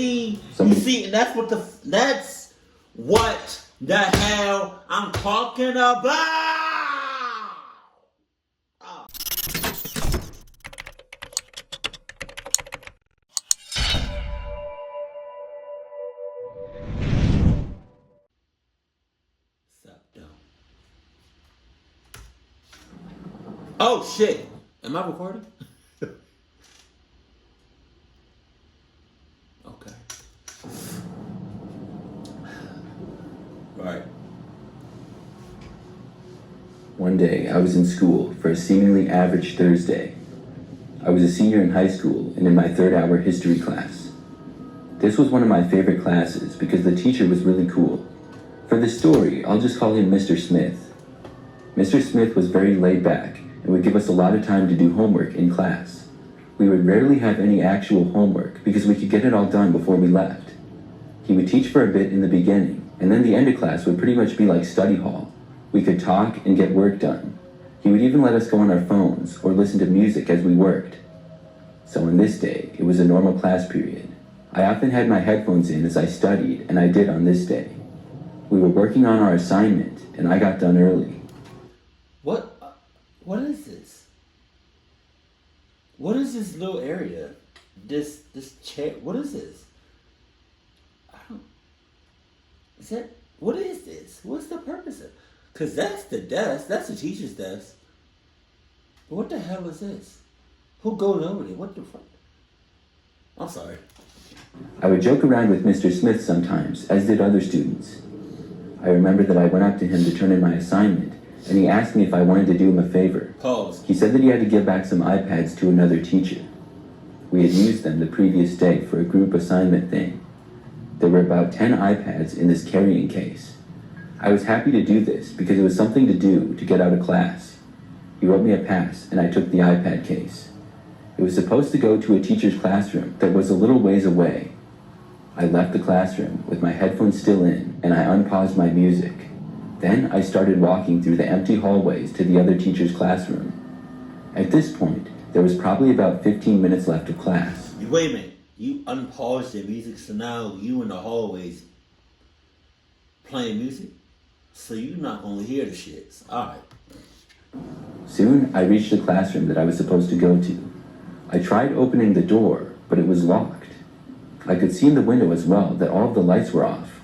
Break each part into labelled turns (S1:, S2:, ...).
S1: You see, and that's what the hell I'm talking about. Oh. Sup, though? Oh shit! Am I recording? Okay. Right.
S2: One day, I was in school for a seemingly average Thursday. I was a senior in high school and in my third-hour history class. This was one of my favorite classes because the teacher was really cool. For the story, I'll just call him Mr. Smith. Mr. Smith was very laid back and would give us a lot of time to do homework in class. We would rarely have any actual homework because we could get it all done before we left. He would teach for a bit in the beginning, and then the end of class would pretty much be like study hall. We could talk and get work done. He would even let us go on our phones or listen to music as we worked. So on this day, it was a normal class period. I often had my headphones in as I studied, and I did on this day. We were working on our assignment, and I got done early.
S1: What is this? What is this little area? This chair? What is this? What is this? What's the purpose of? Cause that's the desk. That's the teacher's desk. What the hell is this? Who goes over there? What the fuck? I'm sorry.
S2: I would joke around with Mr. Smith sometimes, as did other students. I remember that I went up to him to turn in my assignment, and he asked me if I wanted to do him a favor.
S1: Pause.
S2: He said that he had to give back some iPads to another teacher. We had used them the previous day for a group assignment thing. There were about 10 iPads in this carrying case. I was happy to do this because it was something to do to get out of class. He wrote me a pass and I took the iPad case. It was supposed to go to a teacher's classroom that was a little ways away. I left the classroom with my headphones still in and I unpaused my music. Then I started walking through the empty hallways to the other teacher's classroom. At this point, there was probably about 15 minutes left of class.
S1: Wait a minute. You unpaused your music, so now you in the hallways playing music? So you're not gonna hear the shits. Alright.
S2: Soon, I reached the classroom that I was supposed to go to. I tried opening the door, but it was locked. I could see in the window as well that all of the lights were off.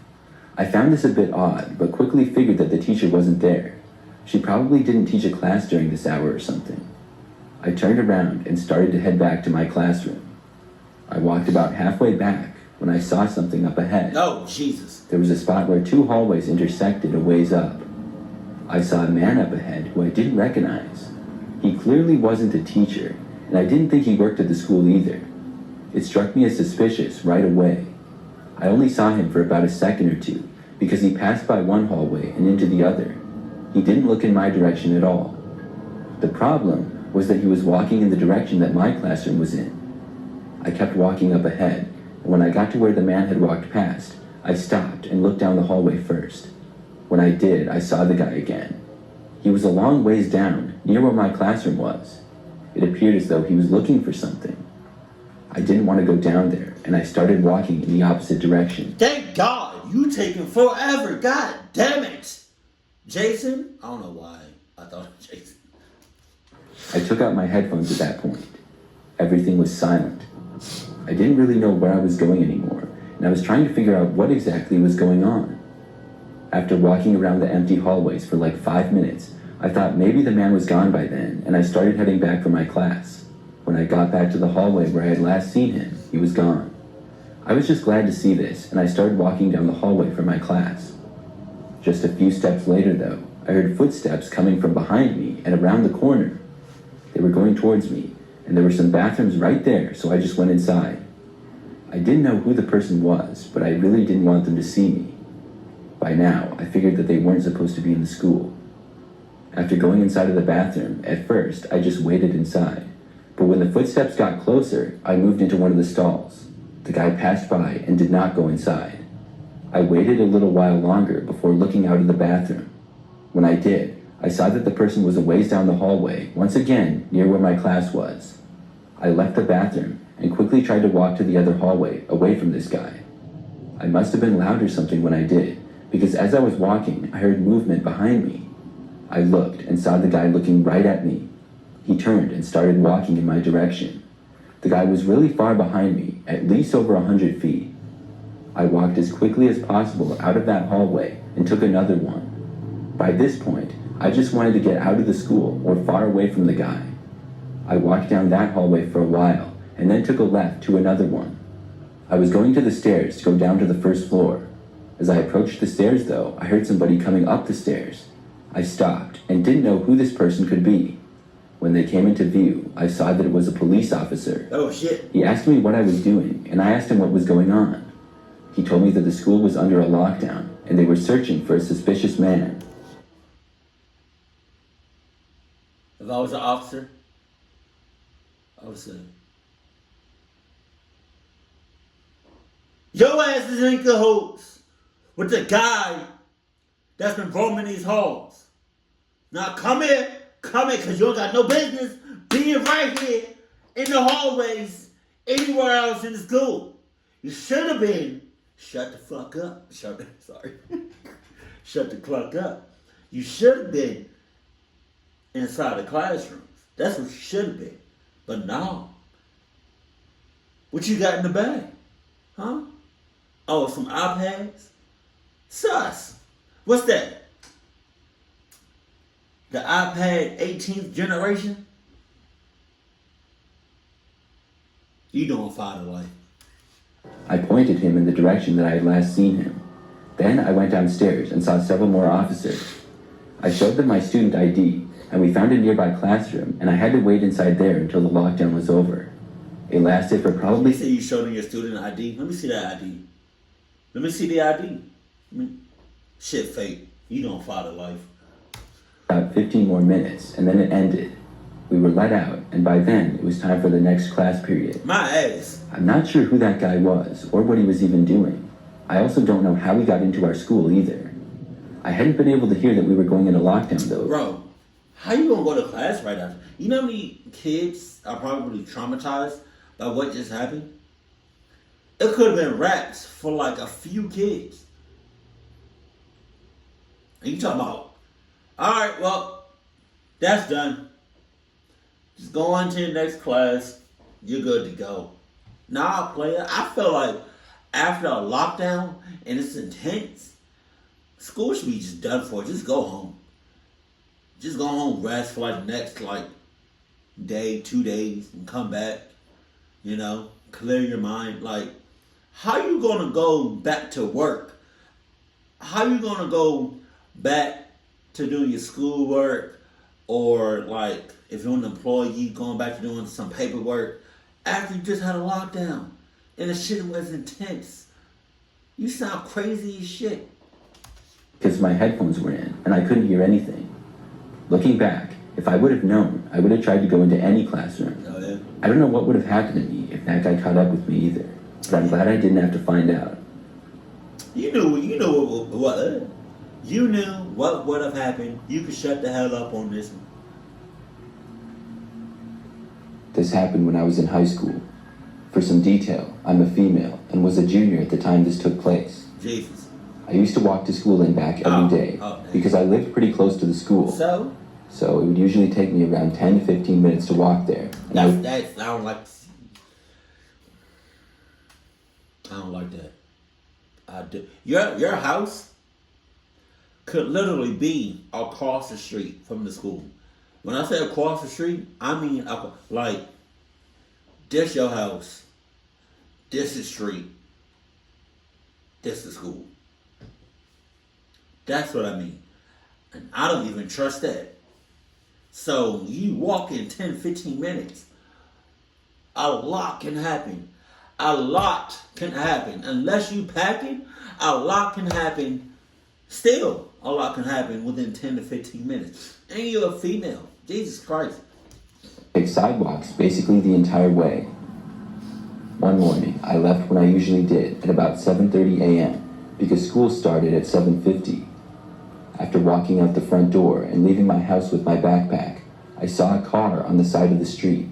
S2: I found this a bit odd, but quickly figured that the teacher wasn't there. She probably didn't teach a class during this hour or something. I turned around and started to head back to my classroom. I walked about halfway back when I saw something up ahead.
S1: Oh, Jesus.
S2: There was a spot where two hallways intersected a ways up. I saw a man up ahead who I didn't recognize. He clearly wasn't a teacher, and I didn't think he worked at the school either. It struck me as suspicious right away. I only saw him for about a second or two because he passed by one hallway and into the other. He didn't look in my direction at all. The problem was that he was walking in the direction that my classroom was in. I kept walking up ahead, and when I got to where the man had walked past, I stopped and looked down the hallway first. When I did, I saw the guy again. He was a long ways down, near where my classroom was. It appeared as though he was looking for something. I didn't want to go down there, and I started walking in the opposite direction.
S1: Thank God! You taking forever! God damn it! Jason? I don't know why I thought it was Jason.
S2: I took out my headphones at that point. Everything was silent. I didn't really know where I was going anymore, and I was trying to figure out what exactly was going on. After walking around the empty hallways for like 5 minutes, I thought maybe the man was gone by then, and I started heading back for my class. When I got back to the hallway where I had last seen him, he was gone. I was just glad to see this, and I started walking down the hallway for my class. Just a few steps later, though, I heard footsteps coming from behind me and around the corner. They were going towards me, and there were some bathrooms right there, so I just went inside. I didn't know who the person was, but I really didn't want them to see me. By now, I figured that they weren't supposed to be in the school. After going inside of the bathroom, at first, I just waited inside. But when the footsteps got closer, I moved into one of the stalls. The guy passed by and did not go inside. I waited a little while longer before looking out of the bathroom. When I did, I saw that the person was a ways down the hallway, once again near where my class was. I left the bathroom and quickly tried to walk to the other hallway, away from this guy. I must have been loud or something when I did, because as I was walking, I heard movement behind me. I looked and saw the guy looking right at me. He turned and started walking in my direction. The guy was really far behind me, at least over 100 feet. I walked as quickly as possible out of that hallway and took another one. By this point, I just wanted to get out of the school or far away from the guy. I walked down that hallway for a while and then took a left to another one. I was going to the stairs to go down to the first floor. As I approached the stairs, though, I heard somebody coming up the stairs. I stopped and didn't know who this person could be. When they came into view, I saw that it was a police officer.
S1: Oh, shit.
S2: He asked me what I was doing, and I asked him what was going on. He told me that the school was under a lockdown, and they were searching for a suspicious man.
S1: If I was an officer, I would say, your ass is in cahoots with the guy that's been roaming these halls. Now come here, because you don't got no business being right here in the hallways anywhere else in the school. You should have been, shut the fuck up, shut the fuck up. You should have been inside the classrooms. That's what you should have been. But no. What you got in the bag? Huh? Oh, some iPads? Sus. What's that? The iPad 18th generation? You doing fine in life.
S2: I pointed him in the direction that I had last seen him. Then I went downstairs and saw several more officers. I showed them my student ID, and we found a nearby classroom, and I had to wait inside there until the lockdown was over. It lasted for probably...
S1: You say you showed them your student ID? Let me see that ID. Let me see the ID. Shit, fake. You don't follow life.
S2: About 15 more minutes, and then it ended. We were let out, and by then, it was time for the next class period.
S1: My ass.
S2: I'm not sure who that guy was, or what he was even doing. I also don't know how he got into our school either. I hadn't been able to hear that we were going into lockdown, though.
S1: Bro, how you gonna go to class right after? You know how many kids are probably traumatized by what just happened? It could have been raps for like a few kids. And you talking about, alright, well, that's done. Just go on to the next class. You're good to go. Nah, player, I feel like after a lockdown and it's intense, school should be just done for. Just go home. Just go home, rest for like the next day, 2 days, and come back. You know, clear your mind. Like, how you gonna go back to work? How you gonna go back to do your schoolwork, or like if you're an employee going back to doing some paperwork after you just had a lockdown and the shit was intense? You sound crazy as shit.
S2: Because my headphones were in and I couldn't hear anything. Looking back, if I would have known, I would have tried to go into any classroom.
S1: Oh, yeah?
S2: I don't know what would have happened to me if that guy caught up with me either, but I'm glad I didn't have to find out.
S1: You knew what would have happened. You could shut the hell up on this one.
S2: This happened when I was in high school. For some detail, I'm a female and was a junior at the time this took place.
S1: Jesus.
S2: I used to walk to school and back every day because I lived pretty close to the school. So it would usually take me around 10 to 15 minutes to walk there.
S1: I don't like that. I do. Your house could literally be across the street from the school. When I say across the street, I mean like this your house, this is street, this is school. That's what I mean. And I don't even trust that. So you walk in 10, 15 minutes. A lot can happen. A lot can happen. Unless you packing, a lot can happen. Still, a lot can happen within 10 to 15 minutes. And you're a female. Jesus Christ.
S2: Take sidewalks basically the entire way. One morning, I left when I usually did at about 7:30 a.m. because school started at 7:50. After walking out the front door and leaving my house with my backpack, I saw a car on the side of the street.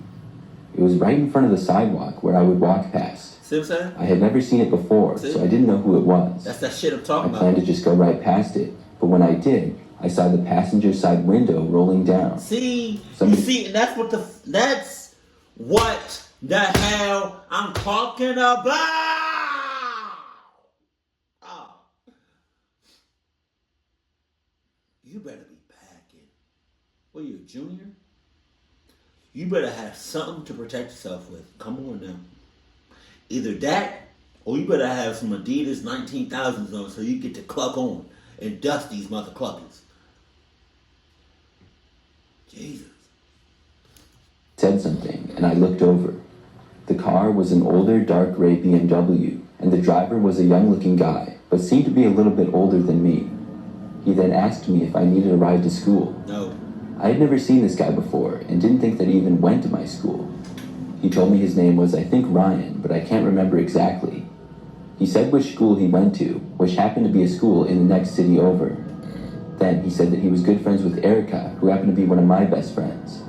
S2: It was right in front of the sidewalk where I would walk past.
S1: See what I'm saying?
S2: I had never seen it before, so I didn't know who it was.
S1: That's that shit I'm talking about.
S2: I planned to just go right past it, but when I did, I saw the passenger side window rolling down.
S1: See, you see, and that's what the hell I'm talking about. Oh. You better be packing. What are you, a junior? You better have something to protect yourself with. Come on now. Either that, or you better have some Adidas 19,000s on so you get to cluck on and dust these mother cluckers. Jesus.
S2: Said something, and I looked over. The car was an older, dark gray BMW, and the driver was a young-looking guy, but seemed to be a little bit older than me. He then asked me if I needed a ride to school.
S1: No.
S2: I had never seen this guy before, and didn't think that he even went to my school. He told me his name was, I think, Ryan, but I can't remember exactly. He said which school he went to, which happened to be a school in the next city over. Then he said that he was good friends with Erica, who happened to be one of my best friends.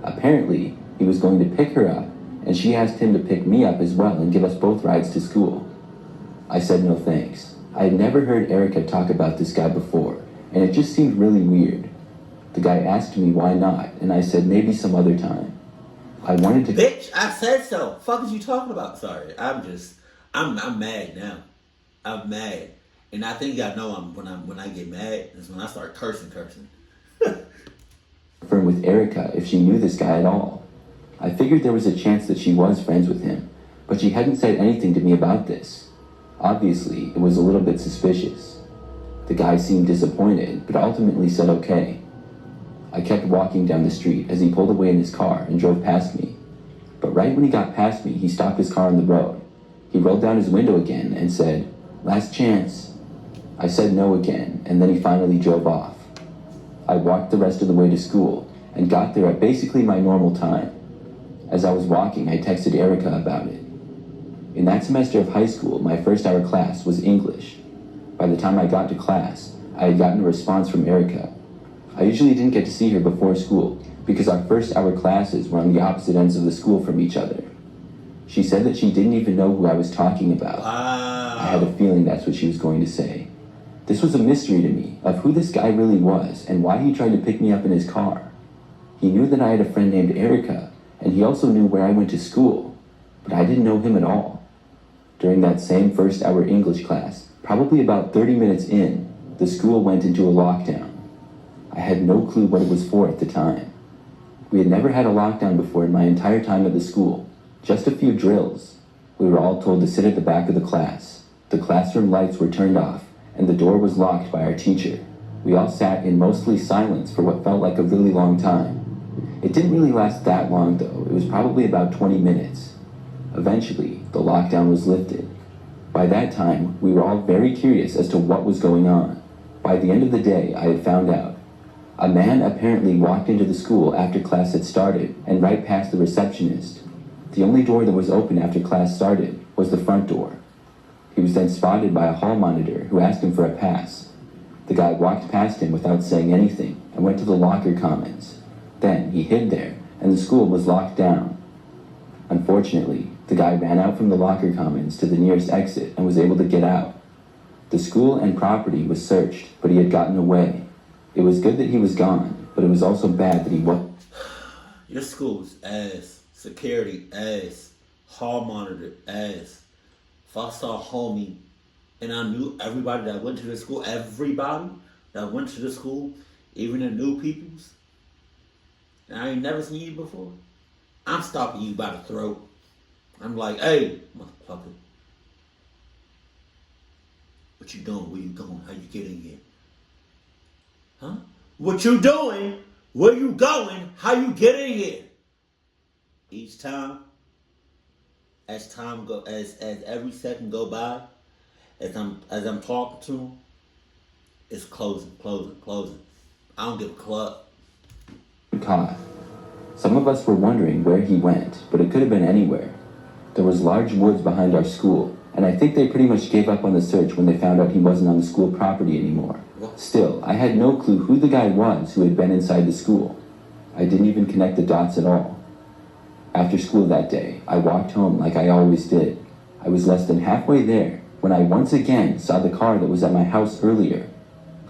S2: Apparently, he was going to pick her up, and she asked him to pick me up as well and give us both rides to school. I said no thanks. I had never heard Erica talk about this guy before, and it just seemed really weird. The guy asked me why not, and I said maybe some other time. I wanted to...
S1: Bitch, I said so. Fuck is you talking about? Sorry, I'm mad now. I'm mad. And I think y'all know when I get mad, is when I start cursing.
S2: Confirm with Erica if she knew this guy at all. I figured there was a chance that she was friends with him, but she hadn't said anything to me about this. Obviously, it was a little bit suspicious. The guy seemed disappointed, but ultimately said okay. I kept walking down the street as he pulled away in his car and drove past me. But right when he got past me, he stopped his car on the road. He rolled down his window again and said, "Last chance." I said no again, and then he finally drove off. I walked the rest of the way to school and got there at basically my normal time. As I was walking, I texted Erica about it. In that semester of high school, my first hour class was English. By the time I got to class, I had gotten a response from Erica. I usually didn't get to see her before school because our first hour classes were on the opposite ends of the school from each other. She said that she didn't even know who I was talking about.
S1: Wow.
S2: I had a feeling that's what she was going to say. This was a mystery to me of who this guy really was and why he tried to pick me up in his car. He knew that I had a friend named Erica, and he also knew where I went to school, but I didn't know him at all. During that same first hour English class, probably about 30 minutes in, the school went into a lockdown. I had no clue what it was for at the time. We had never had a lockdown before in my entire time at the school, just a few drills. We were all told to sit at the back of the class. The classroom lights were turned off, and the door was locked by our teacher. We all sat in mostly silence for what felt like a really long time. It didn't really last that long though, it was probably about 20 minutes. Eventually, the lockdown was lifted. By that time, we were all very curious as to what was going on. By the end of the day, I had found out. A man apparently walked into the school after class had started and right past the receptionist. The only door that was open after class started was the front door. He was then spotted by a hall monitor who asked him for a pass. The guy walked past him without saying anything and went to the locker commons. Then he hid there and the school was locked down. Unfortunately, the guy ran out from the locker commons to the nearest exit and was able to get out. The school and property was searched, but he had gotten away. It was good that he was gone, but it was also bad that he was.
S1: Your school's ass. Security ass. Hall monitor ass. If I saw a homie and I knew everybody that went to the school, everybody that went to the school, even the new peoples, and I ain't never seen you before, I'm stopping you by the throat. I'm like, hey, motherfucker. What you doing? Where you going? How you get in here? Huh? What you doing? Where you going? How you get in here? Each time, as every second go by, as I'm talking to him, it's closing. I don't give a cluck.
S2: Caught. Some of us were wondering where he went, but it could have been anywhere. There was large woods behind our school, and I think they pretty much gave up on the search when they found out he wasn't on the school property anymore. Still, I had no clue who the guy was who had been inside the school. I didn't even connect the dots at all. After school that day, I walked home like I always did. I was less than halfway there when I once again saw the car that was at my house earlier.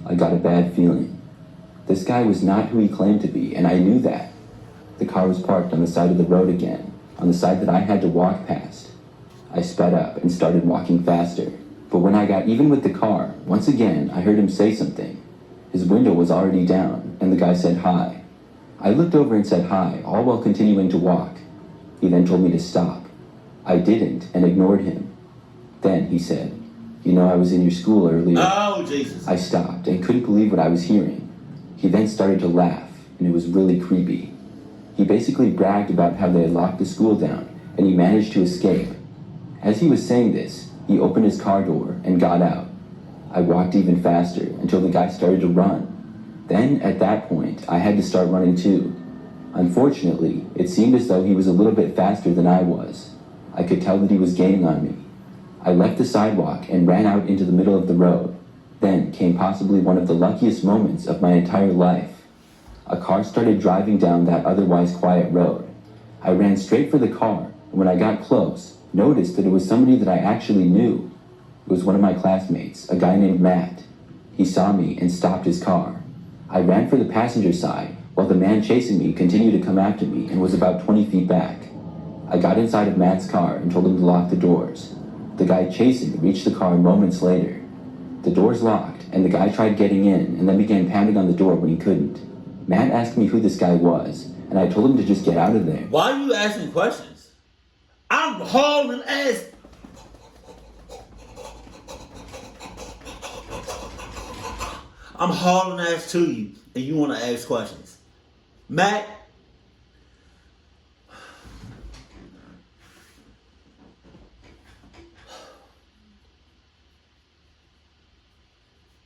S2: I got a bad feeling. This guy was not who he claimed to be, and I knew that. The car was parked on the side of the road again, on the side that I had to walk past. I sped up and started walking faster, but when I got even with the car, once again I heard him say something. His window was already down, and the guy said hi. I looked over and said hi, all while continuing to walk. He then told me to stop. I didn't and ignored him. Then he said, "You know, I was in your school earlier."
S1: Oh, Jesus.
S2: I stopped and couldn't believe what I was hearing. He then started to laugh, and it was really creepy. He basically bragged about how they had locked the school down, and he managed to escape. As he was saying this, he opened his car door and got out. I walked even faster until the guy started to run. Then, at that point, I had to start running too. Unfortunately, it seemed as though he was a little bit faster than I was. I could tell that he was gaining on me. I left the sidewalk and ran out into the middle of the road. Then came possibly one of the luckiest moments of my entire life. A car started driving down that otherwise quiet road. I ran straight for the car, and when I got close, noticed that it was somebody that I actually knew. It was one of my classmates, a guy named Matt. He saw me and stopped his car. I ran for the passenger side, while the man chasing me continued to come after me and was about 20 feet back. I got inside of Matt's car and told him to lock the doors. The guy chasing reached the car moments later. The doors locked, and the guy tried getting in and then began pounding on the door when he couldn't. Matt asked me who this guy was, and I told him to just get out of there.
S1: Why are you asking questions? I'm hauling ass. I'm hauling ass to you, and you want to ask questions. Matt,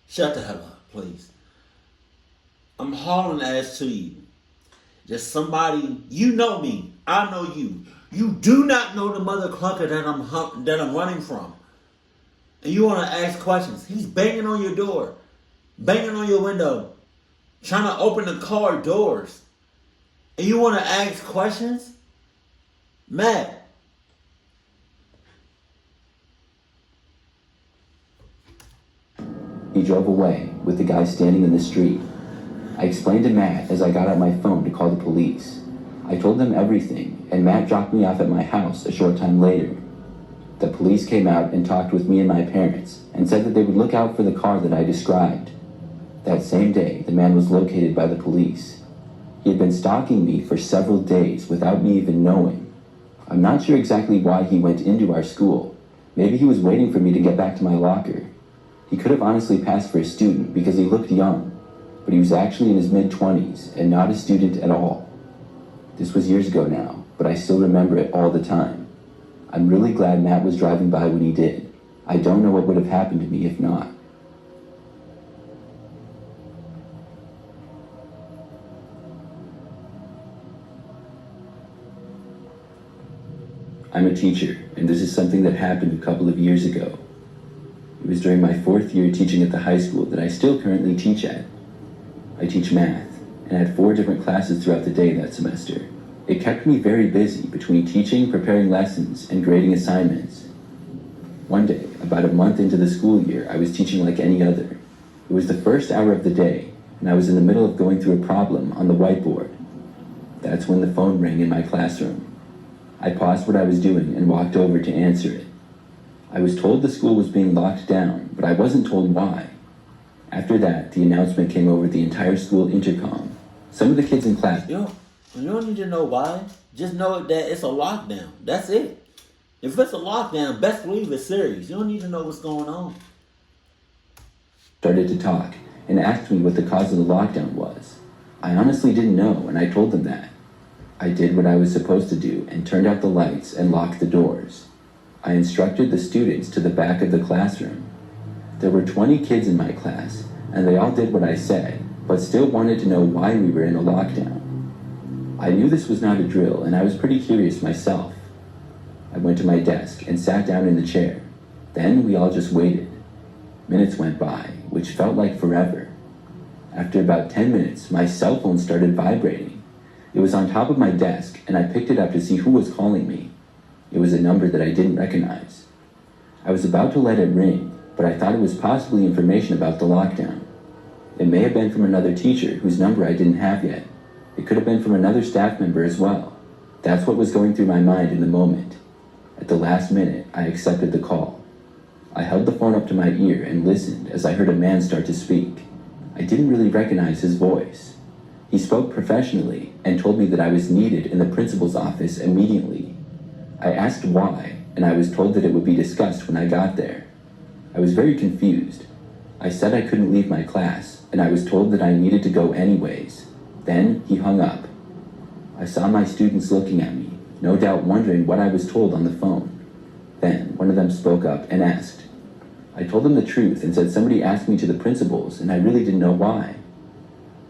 S1: shut the hell up, please. I'm hauling ass to you. Just somebody, you know me, I know you. You do not know the mother clunker that I'm running from. And you want to ask questions. He's banging on your door, banging on your window, trying to open the car doors. And you want to ask questions? Matt.
S2: He drove away with the guy standing in the street. I explained to Matt as I got out my phone to call the police. I told them everything, and Matt dropped me off at my house a short time later. The police came out and talked with me and my parents and said that they would look out for the car that I described. That same day, the man was located by the police. He had been stalking me for several days without me even knowing. I'm not sure exactly why he went into our school. Maybe he was waiting for me to get back to my locker. He could have honestly passed for a student because he looked young, but he was actually in his mid-20s and not a student at all. This was years ago now, but I still remember it all the time. I'm really glad Matt was driving by when he did. I don't know what would have happened to me if not. I'm a teacher, and this is something that happened a couple of years ago. It was during my 4th year teaching at the high school that I still currently teach at. I teach math, and had 4 different classes throughout the day that semester. It kept me very busy between teaching, preparing lessons, and grading assignments. One day, about a month into the school year, I was teaching like any other. It was the first hour of the day, and I was in the middle of going through a problem on the whiteboard. That's when the phone rang in my classroom. I paused what I was doing and walked over to answer it. I was told the school was being locked down, but I wasn't told why. After that, the announcement came over the entire school intercom. Some of the kids in class...
S1: You don't need to know why. Just know that it's a lockdown. That's it. If it's a lockdown, best believe it's serious. You don't need to know what's going on.
S2: Started to talk and asked me what the cause of the lockdown was. I honestly didn't know, and I told them that. I did what I was supposed to do and turned out the lights and locked the doors. I instructed the students to the back of the classroom. There were 20 kids in my class, and they all did what I said, but still wanted to know why we were in a lockdown. I knew this was not a drill, and I was pretty curious myself. I went to my desk and sat down in the chair. Then we all just waited. Minutes went by, which felt like forever. After about 10 minutes, my cell phone started vibrating. It was on top of my desk, and I picked it up to see who was calling me. It was a number that I didn't recognize. I was about to let it ring, but I thought it was possibly information about the lockdown. It may have been from another teacher whose number I didn't have yet. It could have been from another staff member as well. That's what was going through my mind in the moment. At the last minute, I accepted the call. I held the phone up to my ear and listened as I heard a man start to speak. I didn't really recognize his voice. He spoke professionally and told me that I was needed in the principal's office immediately. I asked why, and I was told that it would be discussed when I got there. I was very confused. I said I couldn't leave my class, and I was told that I needed to go anyways. Then he hung up. I saw my students looking at me, no doubt wondering what I was told on the phone. Then one of them spoke up and asked. I told them the truth and said somebody asked me to the principal's, and I really didn't know why.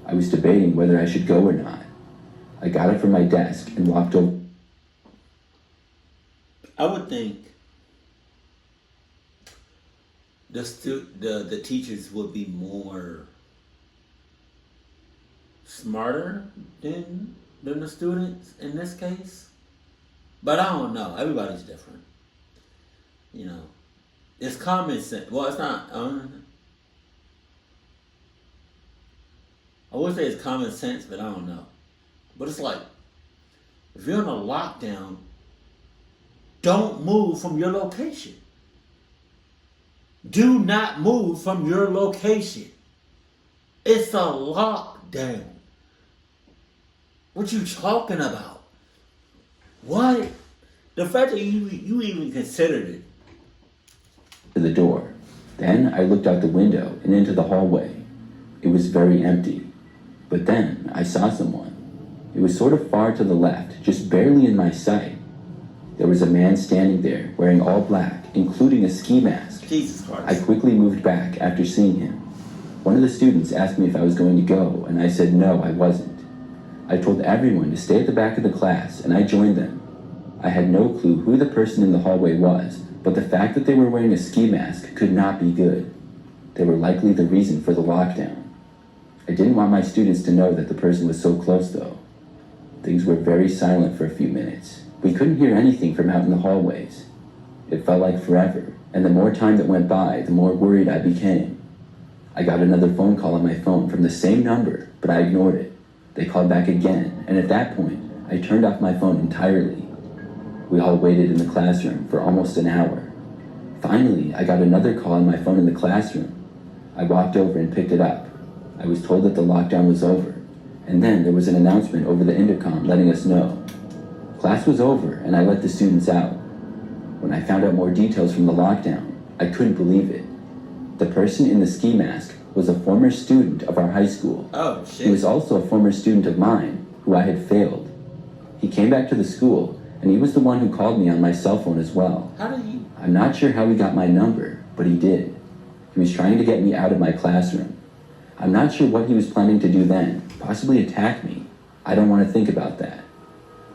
S2: I was debating whether I should go or not. I got up from my desk and walked over.
S1: I would think the teachers would be more smarter than the students in this case. But I don't know. Everybody's different. You know. It's common sense. Well, it's not. I would say it's common sense, but I don't know. But it's like, if you're in a lockdown, don't move from your location. Do not move from your location. It's a lockdown. What you talking about? What? The fact that you even considered it.
S2: To the door. Then I looked out the window and into the hallway. It was very empty. But then I saw someone. It was sort of far to the left, just barely in my sight. There was a man standing there wearing all black, including a ski mask.
S1: Jesus Christ.
S2: I quickly moved back after seeing him. One of the students asked me if I was going to go, and I said no, I wasn't. I told everyone to stay at the back of the class, and I joined them. I had no clue who the person in the hallway was, but the fact that they were wearing a ski mask could not be good. They were likely the reason for the lockdown. I didn't want my students to know that the person was so close, though. Things were very silent for a few minutes. We couldn't hear anything from out in the hallways. It felt like forever, and the more time that went by, the more worried I became. I got another phone call on my phone from the same number, but I ignored it. They called back again, and at that point, I turned off my phone entirely. We all waited in the classroom for almost an hour. Finally, I got another call on my phone in the classroom. I walked over and picked it up. I was told that the lockdown was over, and then there was an announcement over the intercom letting us know. Class was over, and I let the students out. When I found out more details from the lockdown, I couldn't believe it. The person in the ski mask was a former student of our high school.
S1: Oh, shit.
S2: He was also a former student of mine, who I had failed. He came back to the school, and he was the one who called me on my cell phone as well.
S1: How did he?
S2: I'm not sure how he got my number, but he did. He was trying to get me out of my classroom. I'm not sure what he was planning to do then, possibly attack me. I don't want to think about that.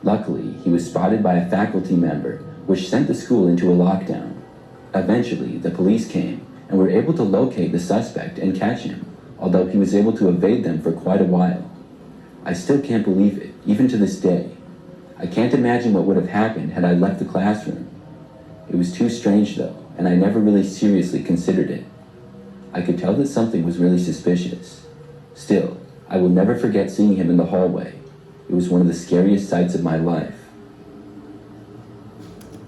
S2: Luckily, he was spotted by a faculty member, which sent the school into a lockdown. Eventually, the police came and were able to locate the suspect and catch him, although he was able to evade them for quite a while. I still can't believe it, even to this day. I can't imagine what would have happened had I left the classroom. It was too strange though, and I never really seriously considered it. I could tell that something was really suspicious. Still, I will never forget seeing him in the hallway. It was one of the scariest sights of my life.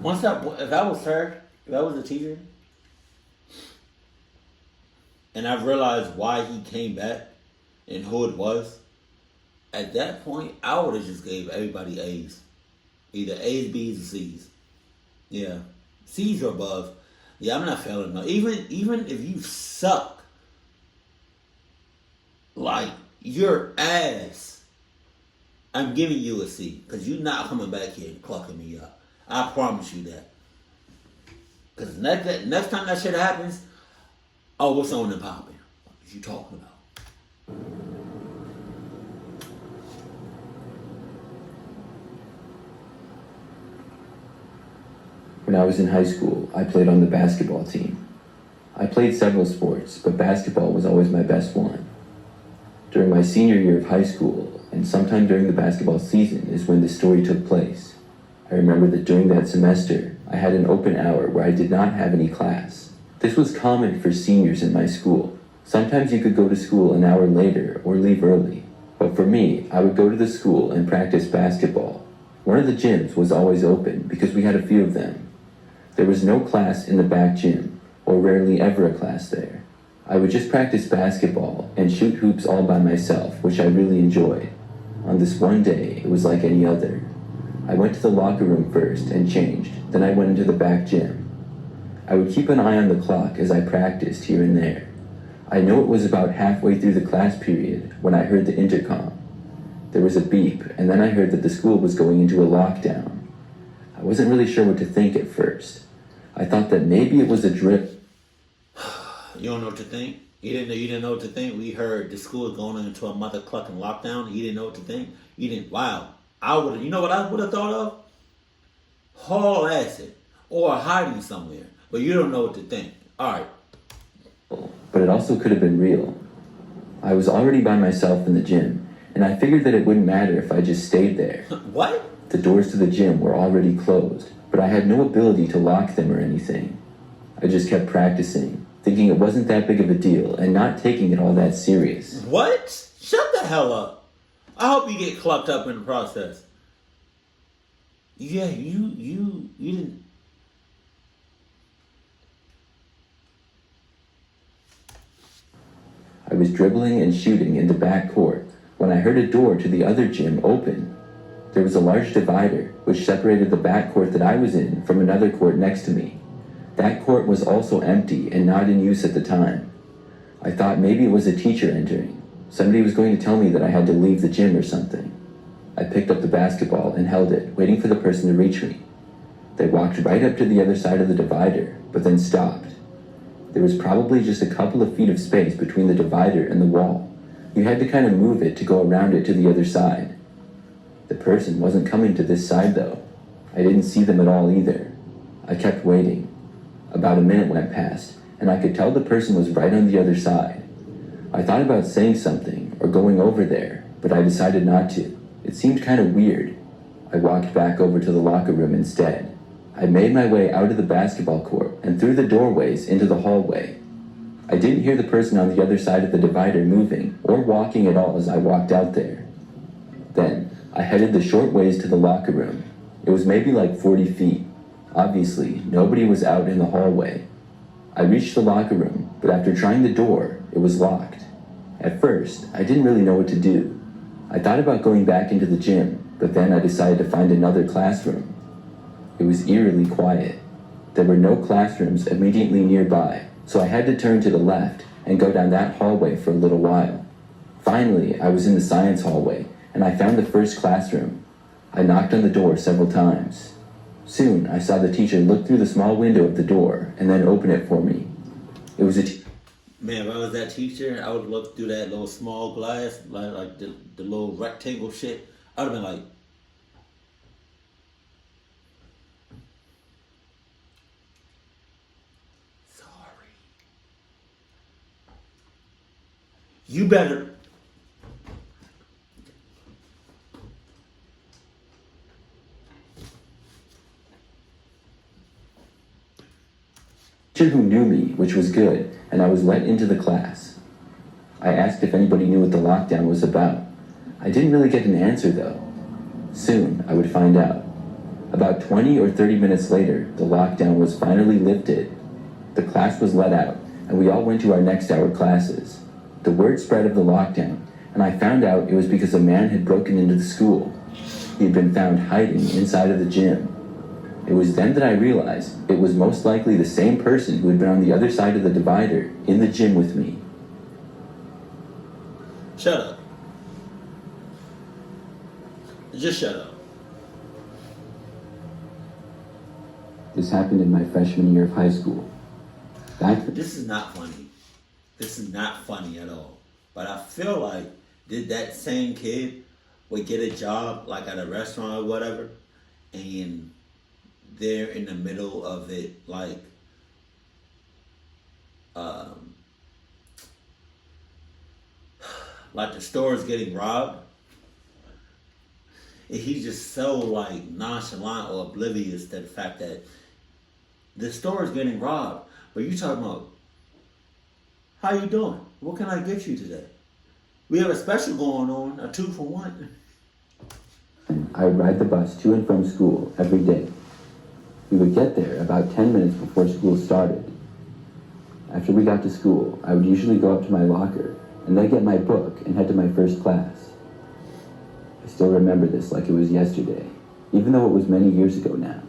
S1: If I was her, if I was a teacher, and I realized why he came back and who it was, at that point, I would have just gave everybody A's. Either A's, B's, or C's. Yeah. C's or above. Yeah, I'm not failing no. Even if you suck, like your ass, I'm giving you a C. Because you're not coming back here and clucking me up. I promise you that. Because next time that shit happens, oh, what's on the popping? What are you talking about?
S2: When I was in high school, I played on the basketball team. I played several sports, but basketball was always my best one. During my senior year of high school, and sometime during the basketball season, is when this story took place. I remember that during that semester, I had an open hour where I did not have any class. This was common for seniors in my school. Sometimes you could go to school an hour later or leave early. But for me, I would go to the school and practice basketball. One of the gyms was always open because we had a few of them. There was no class in the back gym, or rarely ever a class there. I would just practice basketball and shoot hoops all by myself, which I really enjoyed. On this one day, it was like any other. I went to the locker room first and changed, then I went into the back gym. I would keep an eye on the clock as I practiced here and there. I know it was about halfway through the class period when I heard the intercom. There was a beep, and then I heard that the school was going into a lockdown. I wasn't really sure what to think at first. I thought that maybe it was a drip.
S1: You don't know what to think? You didn't know what to think? We heard the school is going into a mother clucking lockdown. You didn't know what to think? You didn't, wow. You know what I would have thought of? Haul acid. Or hiding somewhere. But you don't know what to think. Alright.
S2: But it also could have been real. I was already by myself in the gym, and I figured that it wouldn't matter if I just stayed there.
S1: What?
S2: The doors to the gym were already closed, but I had no ability to lock them or anything. I just kept practicing, thinking it wasn't that big of a deal and not taking it all that serious.
S1: What? Shut the hell up. I hope you get clucked up in the process. Yeah, you didn't.
S2: I was dribbling and shooting in the back court when I heard a door to the other gym open. There was a large divider which separated the back court that I was in from another court next to me. That court was also empty and not in use at the time. I thought maybe it was a teacher entering. Somebody was going to tell me that I had to leave the gym or something. I picked up the basketball and held it, waiting for the person to reach me. They walked right up to the other side of the divider, but then stopped. There was probably just a couple of feet of space between the divider and the wall. You had to kind of move it to go around it to the other side. The person wasn't coming to this side though. I didn't see them at all either. I kept waiting. About a minute went past, and I could tell the person was right on the other side. I thought about saying something or going over there, but I decided not to. It seemed kind of weird. I walked back over to the locker room instead. I made my way out of the basketball court and through the doorways into the hallway. I didn't hear the person on the other side of the divider moving or walking at all as I walked out there. Then, I headed the short ways to the locker room. It was maybe like 40 feet. Obviously, nobody was out in the hallway. I reached the locker room, but after trying the door, it was locked. At first, I didn't really know what to do. I thought about going back into the gym, but then I decided to find another classroom. It was eerily quiet. There were no classrooms immediately nearby, so I had to turn to the left and go down that hallway for a little while. Finally, I was in the science hallway, and I found the first classroom. I knocked on the door several times. Soon, I saw the teacher look through the small window of the door and then open it for me. It was a
S1: Man, if I was that teacher, I would look through that little small glass, like the little rectangle shit. I would have been like, sorry. You better.
S2: teacher who knew me, which was good, and I was let into the class. I asked if anybody knew what the lockdown was about. I didn't really get an answer though. Soon, I would find out. About 20 or 30 minutes later, the lockdown was finally lifted. The class was let out, and we all went to our next hour classes. The word spread of the lockdown, and I found out it was because a man had broken into the school. He had been found hiding inside of the gym. It was then that I realized it was most likely the same person who had been on the other side of the divider in the gym with me.
S1: Shut up. Just shut up.
S2: This happened in my freshman year of high school.
S1: This is not funny. This is not funny at all. But I feel like did that same kid would get a job like at a restaurant or whatever, and they're in the middle of it, like like the store is getting robbed, and he's just so like nonchalant or oblivious to the fact that the store is getting robbed. But you talking about, how you doing? What can I get you today? We have a special going on, a 2-for-1.
S2: I would ride the bus to and from school every day. We would get there about 10 minutes before school started. After we got to school, I would usually go up to my locker and then get my book and head to my first class. I still remember this like it was yesterday, even though it was many years ago now.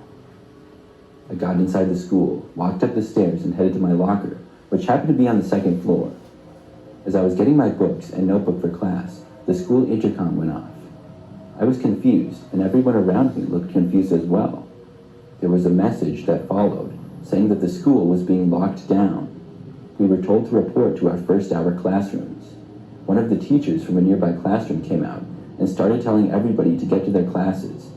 S2: I got inside the school, walked up the stairs, and headed to my locker, which happened to be on the second floor. As I was getting my books and notebook for class, the school intercom went off. I was confused, and everyone around me looked confused as well. There was a message that followed, saying that the school was being locked down. We were told to report to our first hour classrooms. One of the teachers from a nearby classroom came out and started telling everybody to get to their classes.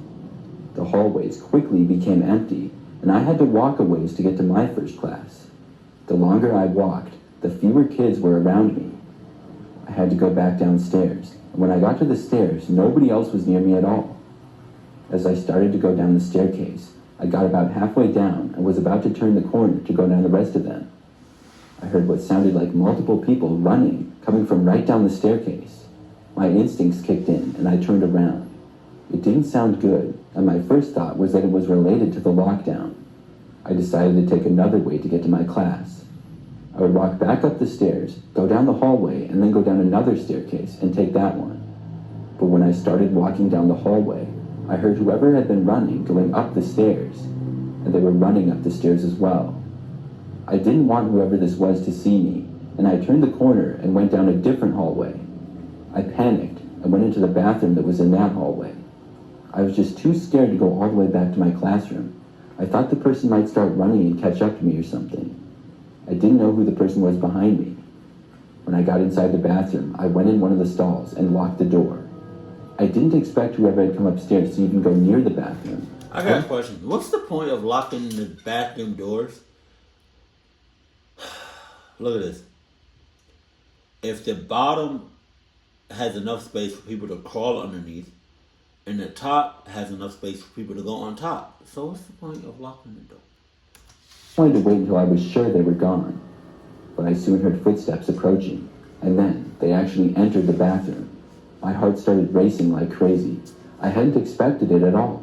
S2: The hallways quickly became empty, and I had to walk a ways to get to my first class. The longer I walked, the fewer kids were around me. I had to go back downstairs, and when I got to the stairs, nobody else was near me at all. As I started to go down the staircase, I got about halfway down and was about to turn the corner to go down the rest of them. I heard what sounded like multiple people running, coming from right down the staircase. My instincts kicked in, and I turned around. It didn't sound good, and my first thought was that it was related to the lockdown. I decided to take another way to get to my class. I would walk back up the stairs, go down the hallway, and then go down another staircase and take that one. But when I started walking down the hallway, I heard whoever had been running going up the stairs, and they were running up the stairs as well. I didn't want whoever this was to see me, and I turned the corner and went down a different hallway. I panicked and went into the bathroom that was in that hallway. I was just too scared to go all the way back to my classroom. I thought the person might start running and catch up to me or something. I didn't know who the person was behind me. When I got inside the bathroom, I went in one of the stalls and locked the door. I didn't expect whoever had come upstairs to even go near the bathroom.
S1: I got a question. What's the point of locking the bathroom doors? Look at this. If the bottom has enough space for people to crawl underneath, and the top has enough space for people to go on top. So what's the point of locking the door?
S2: I wanted to wait until I was sure they were gone, but I soon heard footsteps approaching, and then they actually entered the bathroom. My heart started racing like crazy. I hadn't expected it at all.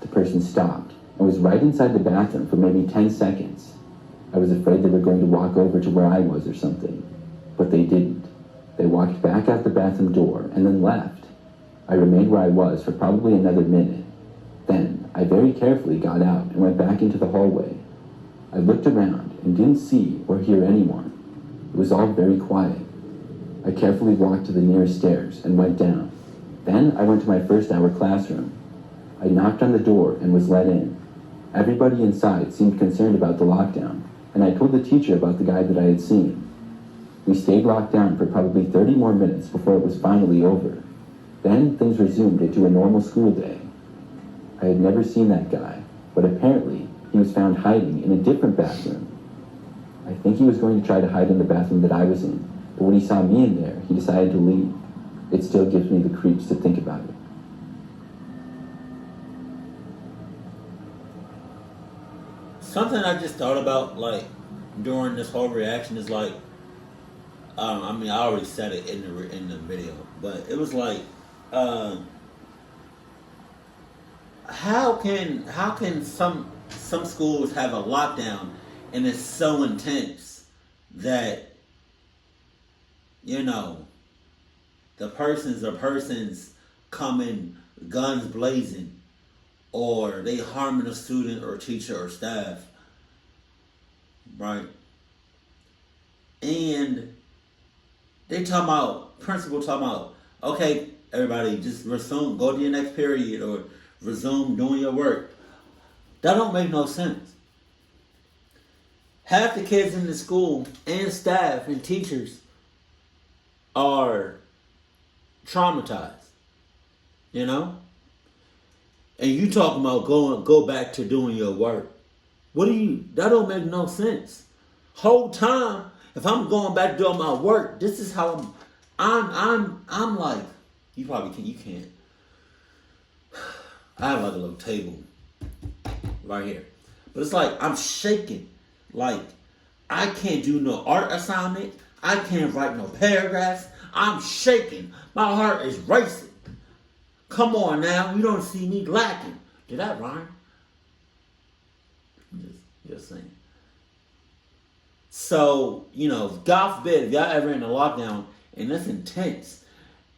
S2: The person stopped and was right inside the bathroom for maybe 10 seconds. I was afraid they were going to walk over to where I was or something, but they didn't. They walked back out the bathroom door and then left. I remained where I was for probably another minute. Then, I very carefully got out and went back into the hallway. I looked around and didn't see or hear anyone. It was all very quiet. I carefully walked to the nearest stairs and went down. Then I went to my first hour classroom. I knocked on the door and was let in. Everybody inside seemed concerned about the lockdown, and I told the teacher about the guy that I had seen. We stayed locked down for probably 30 more minutes before it was finally over. Then things resumed into a normal school day. I had never seen that guy, but apparently he was found hiding in a different bathroom. I think he was going to try to hide in the bathroom that I was in, but when he saw me in there, he decided to leave. It still gives me the creeps to think about it.
S1: Something I just thought about, like, during this whole reaction is like, I mean, I already said it in the video, but it was like, how can some schools have a lockdown and it's so intense that, you know, the persons coming guns blazing, or they harming a student or teacher or staff, right? And they talking about, principal talking about, okay, everybody just resume, go to your next period or resume doing your work. That don't make no sense. Half the kids in the school and staff and teachers are traumatized, you know? And you talking about go back to doing your work. That don't make no sense. Whole time, if I'm going back doing my work, this is how I'm like, you probably can't. You can't. I have like a little table right here, but it's like I'm shaking. Like I can't do no art assignment. I can't write no paragraphs. I'm shaking. My heart is racing. Come on now, you don't see me lacking. Did that rhyme? Just saying. So, God forbid, if y'all ever in a lockdown and it's intense,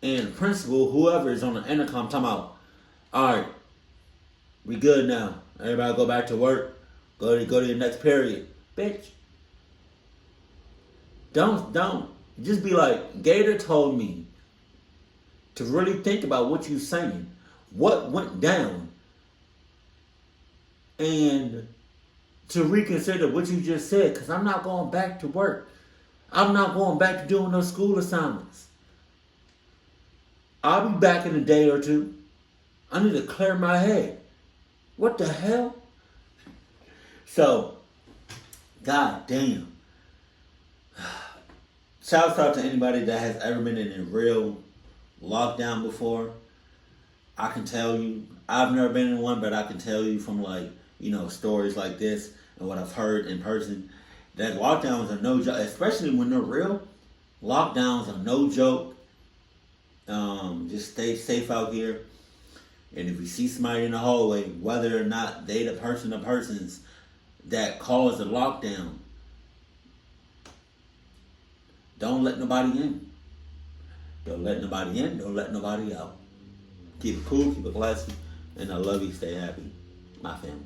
S1: and principal, whoever is on the intercom talking about, all right, we good now. Everybody go back to work. Go to your next period. Bitch. Don't. Just be like, Gator told me to really think about what you're saying. What went down. And to reconsider what you just said, because I'm not going back to work. I'm not going back to doing those school assignments. I'll be back in a day or two. I need to clear my head. What the hell? So, god damn. Shouts out to anybody that has ever been in a real lockdown before. I can tell you, I've never been in one, but I can tell you from stories like this and what I've heard in person, that lockdowns are no joke, especially when they're real. Lockdowns are no joke. Just stay safe out here. And if you see somebody in the hallway, whether or not they the person or persons that caused the lockdown, don't let nobody in. Don't let nobody in. Don't let nobody out. Keep it cool. Keep it classy. And I love you. Stay happy. My family.